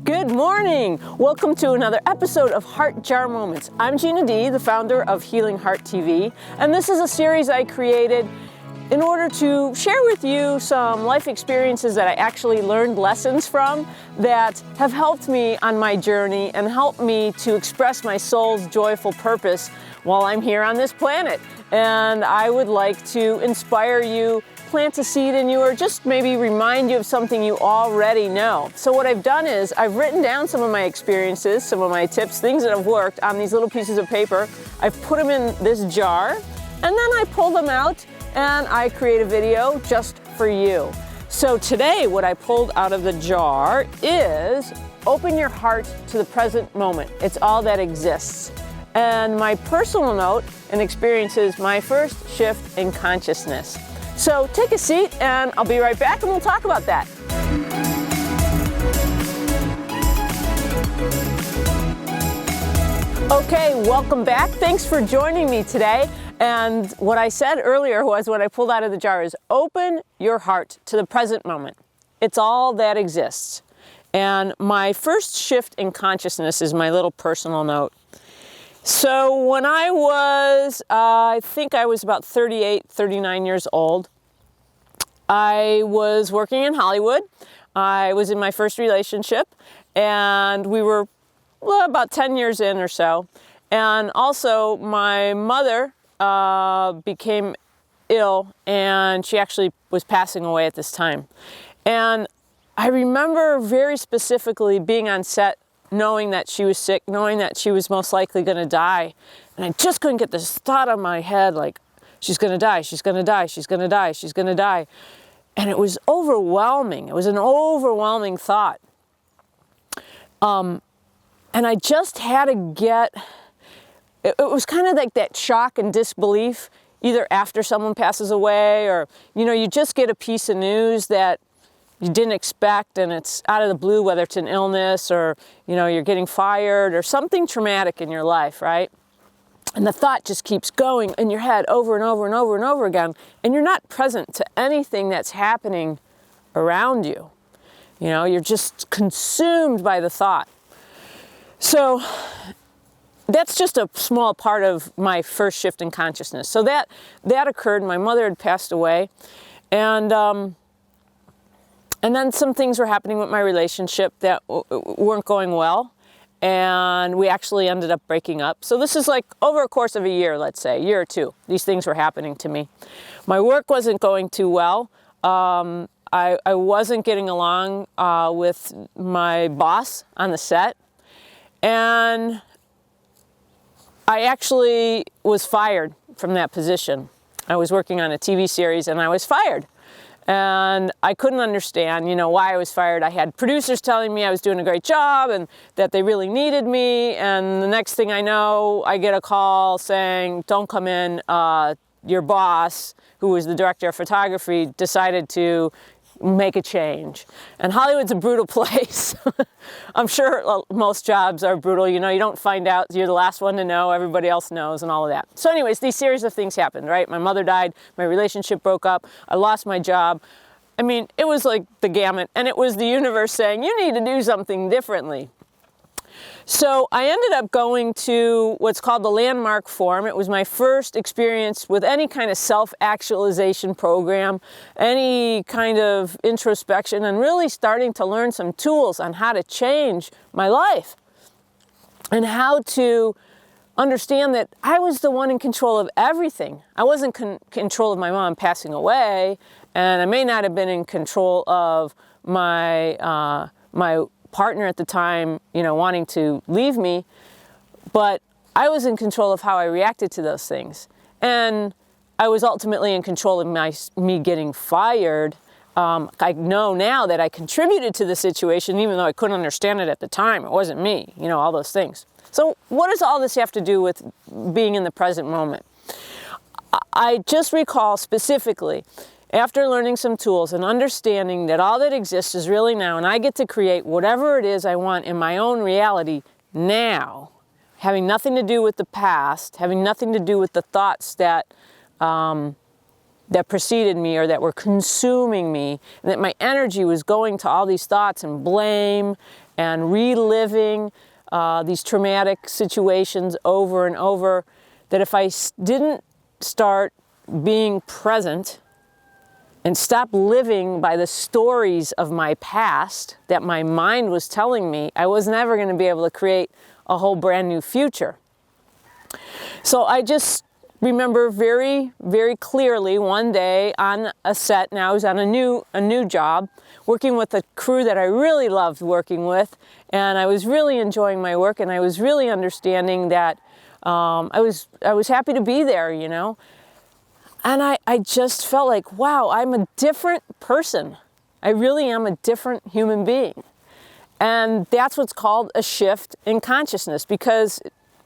Good morning! Welcome to another episode of Heart Jar Moments. I'm Gina D, the founder of Healing Heart TV, and this is a series I created in order to share with you some life experiences that I actually learned lessons from that have helped me on my journey and helped me to express my soul's joyful purpose while I'm here on this planet. And I would like to inspire you, plant a seed in you, or just maybe remind you of something you already know. So what I've done is I've written down some of my experiences, some of my tips, things that have worked on these little pieces of paper. I've put them in this jar, and then I pull them out and I create a video just for you. So today what I pulled out of the jar is open your heart to the present moment. It's all that exists. And my personal note and experience is my first shift in consciousness. So take a seat and I'll be right back and we'll talk about that. Okay, welcome back. Thanks for joining me today. And what I said earlier was what I pulled out of the jar is open your heart to the present moment. It's all that exists. And my first shift in consciousness is my little personal note. So when I think I was about 38, 39 years old, I was working in Hollywood. I was in my first relationship, and we were about 10 years in or so. And also my mother became ill, and she actually was passing away at this time. And I remember very specifically being on set, knowing that she was sick, knowing that she was most likely going to die. And I just couldn't get this thought on my head, like, she's going to die, she's going to die, she's going to die, she's going to die. And it was overwhelming. It was an overwhelming thought. And I just had to get, it was kind of like that shock and disbelief, either after someone passes away or, you just get a piece of news that you didn't expect and it's out of the blue, whether it's an illness or, you're getting fired or something traumatic in your life, right? And the thought just keeps going in your head over and over and over and over again, and you're not present to anything that's happening around you. You're just consumed by the thought. So that's just a small part of my first shift in consciousness. So that occurred. My mother had passed away, and then some things were happening with my relationship that weren't going well, and we actually ended up breaking up. So this is like over a course of a year, let's say, a year or two, these things were happening to me. My work wasn't going too well. I wasn't getting along with my boss on the set, and I actually was fired from that position. I was working on a TV series and I was fired. And I couldn't understand, why I was fired. I had producers telling me I was doing a great job and that they really needed me. And the next thing I know, I get a call saying, don't come in. Your boss, who was the director of photography, decided to make a change. And Hollywood's a brutal place. I'm sure most jobs are brutal. You don't find out. You're the last one to know. Everybody else knows and all of that. So anyways, these series of things happened, right? My mother died. My relationship broke up. I lost my job. I mean, it was like the gamut. And it was the universe saying, you need to do something differently. So I ended up going to what's called the Landmark Forum. It was my first experience with any kind of self-actualization program, any kind of introspection, and really starting to learn some tools on how to change my life and how to understand that I was the one in control of everything. I wasn't in control of my mom passing away, and I may not have been in control of my partner at the time, wanting to leave me, but I was in control of how I reacted to those things. And I was ultimately in control of me getting fired. I know now that I contributed to the situation, even though I couldn't understand it at the time. It wasn't me, all those things. So what does all this have to do with being in the present moment? I just recall specifically, after learning some tools and understanding that all that exists is really now, and I get to create whatever it is I want in my own reality now, having nothing to do with the past, having nothing to do with the thoughts that preceded me or that were consuming me, and that my energy was going to all these thoughts and blame and reliving these traumatic situations over and over, that if I didn't start being present and stop living by the stories of my past that my mind was telling me, I was never going to be able to create a whole brand new future. So I just remember very, very clearly one day on a set. Now I was on a new job, working with a crew that I really loved working with, and I was really enjoying my work, and I was really understanding that I was happy to be there, you know. And I just felt like, wow, I'm a different person. I really am a different human being. And that's what's called a shift in consciousness, because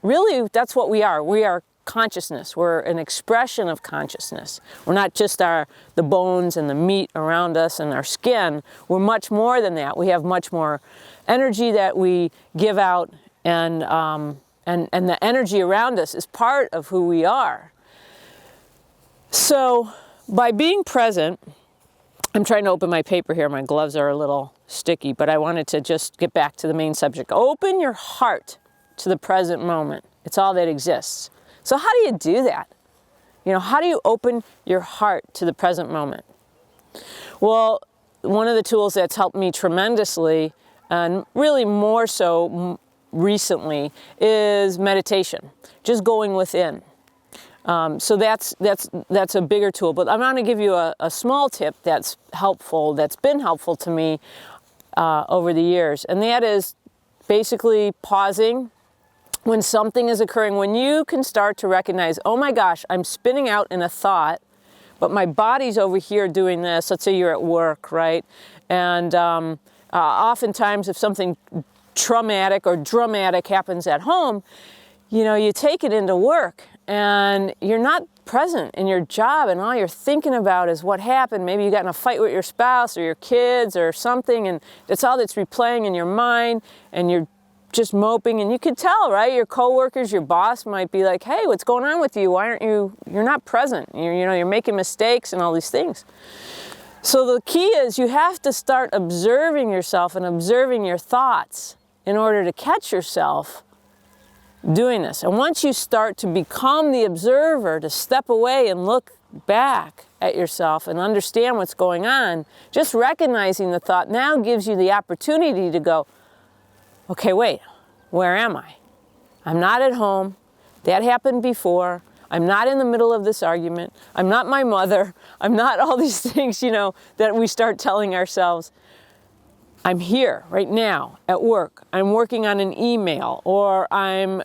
really that's what we are. We are consciousness. We're an expression of consciousness. We're not just the bones and the meat around us and our skin. We're much more than that. We have much more energy that we give out, and the energy around us is part of who we are. So by being present, I'm trying to open my paper here. My gloves are a little sticky, but I wanted to just get back to the main subject. Open your heart to the present moment. It's all that exists. So how do you do that? You know, how do you open your heart to the present moment? Well, one of the tools that's helped me tremendously, and really more so recently, is meditation. Just going within. So that's a bigger tool, but I'm going to give you a small tip that's been helpful to me over the years, and that is basically pausing when something is occurring, when you can start to recognize, oh my gosh, I'm spinning out in a thought, but my body's over here doing this. Let's say you're at work, right? And oftentimes if something traumatic or dramatic happens at home, you know, you take it into work and you're not present in your job, and all you're thinking about is what happened. Maybe you got in a fight with your spouse or your kids or something, and that's all that's replaying in your mind, and you're just moping. And you could tell, right? Your coworkers, your boss might be like, hey, what's going on with you? Why aren't you're not present. You're making mistakes and all these things. So the key is you have to start observing yourself and observing your thoughts in order to catch yourself doing this. And once you start to become the observer, to step away and look back at yourself and understand what's going on, just recognizing the thought now gives you the opportunity to go, okay, wait, where am I? I'm not at home. That happened before. I'm not in the middle of this argument. I'm not my mother. I'm not all these things, you know, that we start telling ourselves. I'm here right now at work. I'm working on an email, or I'm,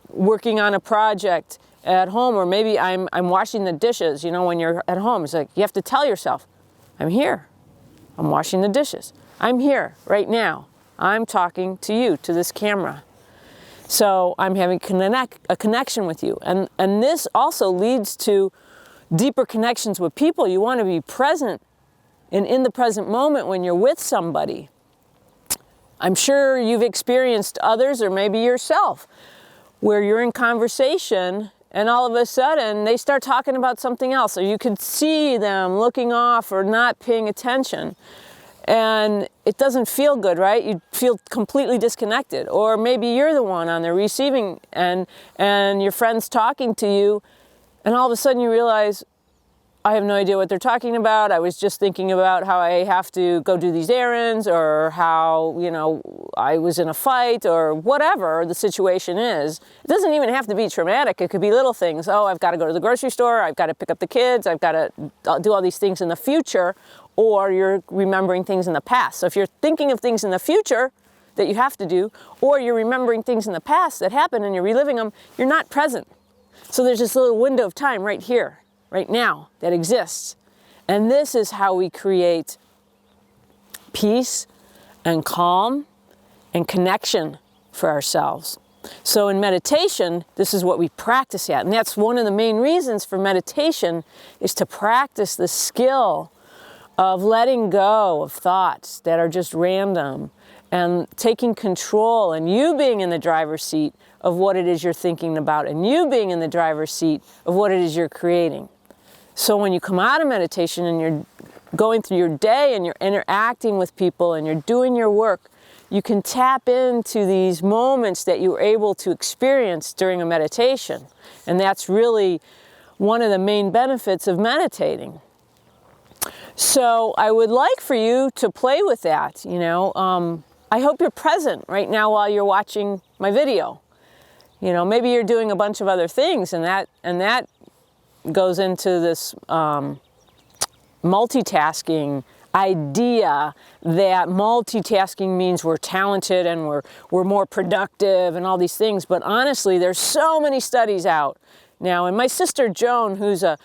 working on a project at home, or maybe I'm washing the dishes. You know, when you're at home, it's like you have to tell yourself, I'm here. I'm washing the dishes. I'm here right now. I'm talking to you, to this camera. So I'm having a connection with you. And this also leads to deeper connections with people. You want to be present and in the present moment when you're with somebody. I'm sure you've experienced others, or maybe yourself, where you're in conversation and all of a sudden they start talking about something else, or you could see them looking off or not paying attention. And it doesn't feel good, right? You feel completely disconnected. Or maybe you're the one on the receiving end and your friend's talking to you, and all of a sudden you realize, I have no idea what they're talking about. I was just thinking about how I have to go do these errands, or how, I was in a fight, or whatever the situation is. It doesn't even have to be traumatic. It could be little things. Oh, I've got to go to the grocery store. I've got to pick up the kids. I've got to do all these things in the future, or you're remembering things in the past. So if you're thinking of things in the future that you have to do, or you're remembering things in the past that happened and you're reliving them, you're not present. So there's this little window of time right here, right now, that exists. And this is how we create peace and calm and connection for ourselves. So in meditation, this is what we practice at. And that's one of the main reasons for meditation, is to practice the skill of letting go of thoughts that are just random, and taking control, and you being in the driver's seat of what it is you're thinking about, and you being in the driver's seat of what it is you're creating. So when you come out of meditation and you're going through your day and you're interacting with people and you're doing your work, you can tap into these moments that you were able to experience during a meditation. And that's really one of the main benefits of meditating. So I would like for you to play with that, I hope you're present right now while you're watching my video. Maybe you're doing a bunch of other things, and that goes into this multitasking idea that multitasking means we're talented and we're more productive and all these things. But honestly, there's so many studies out now. And my sister Joan, who's a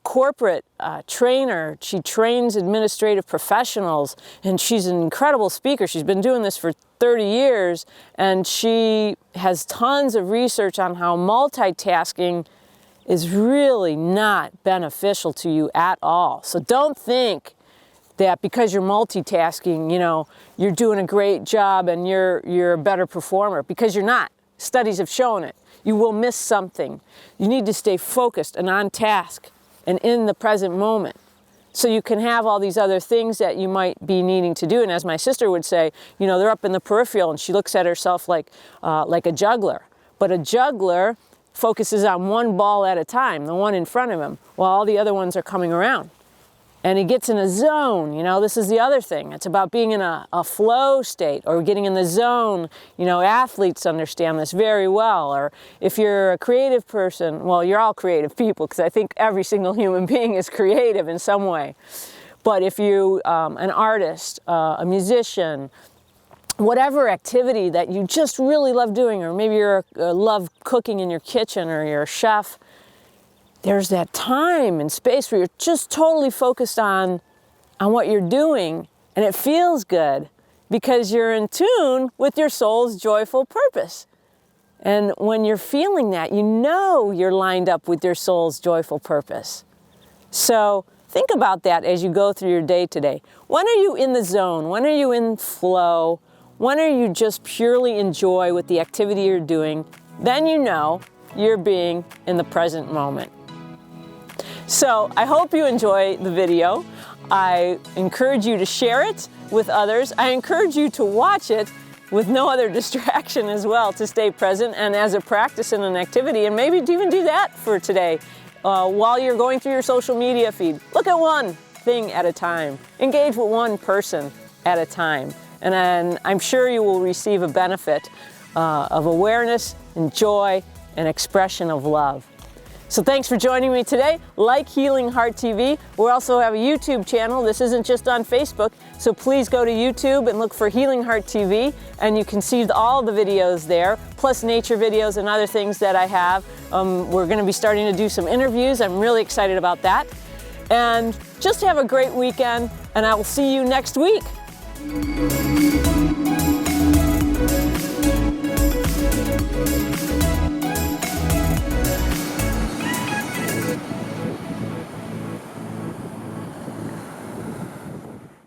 corporate trainer, she trains administrative professionals, and she's an incredible speaker. She's been doing this for 30 years, and she has tons of research on how multitasking is really not beneficial to you at all. So don't think that because you're multitasking, you're doing a great job and you're a better performer, because you're not. Studies have shown it. You will miss something. You need to stay focused and on task and in the present moment, so you can have all these other things that you might be needing to do. And as my sister would say, they're up in the peripheral, and she looks at herself like a juggler. But a juggler focuses on one ball at a time, the one in front of him, while all the other ones are coming around. And he gets in a zone. This is the other thing. It's about being in a flow state, or getting in the zone. Athletes understand this very well. Or if you're a creative person, well, you're all creative people, because I think every single human being is creative in some way. But if you, an artist, a musician, whatever activity that you just really love doing, or maybe you love cooking in your kitchen, or you're a chef, there's that time and space where you're just totally focused on what you're doing, and it feels good because you're in tune with your soul's joyful purpose. And when you're feeling that, you're lined up with your soul's joyful purpose. So think about that as you go through your day today. When are you in the zone? When are you in flow? When are you just purely enjoy with the activity you're doing? Then you're being in the present moment. So I hope you enjoy the video. I encourage you to share it with others. I encourage you to watch it with no other distraction as well, to stay present and as a practice and an activity, and maybe to even do that for today while you're going through your social media feed. Look at one thing at a time. Engage with one person at a time. And then I'm sure you will receive a benefit of awareness and joy and expression of love. So thanks for joining me today. Like Healing Heart TV. We also have a YouTube channel. This isn't just on Facebook. So please go to YouTube and look for Healing Heart TV, and you can see all the videos there, plus nature videos and other things that I have. We're going to be starting to do some interviews. I'm really excited about that. And just have a great weekend, and I will see you next week.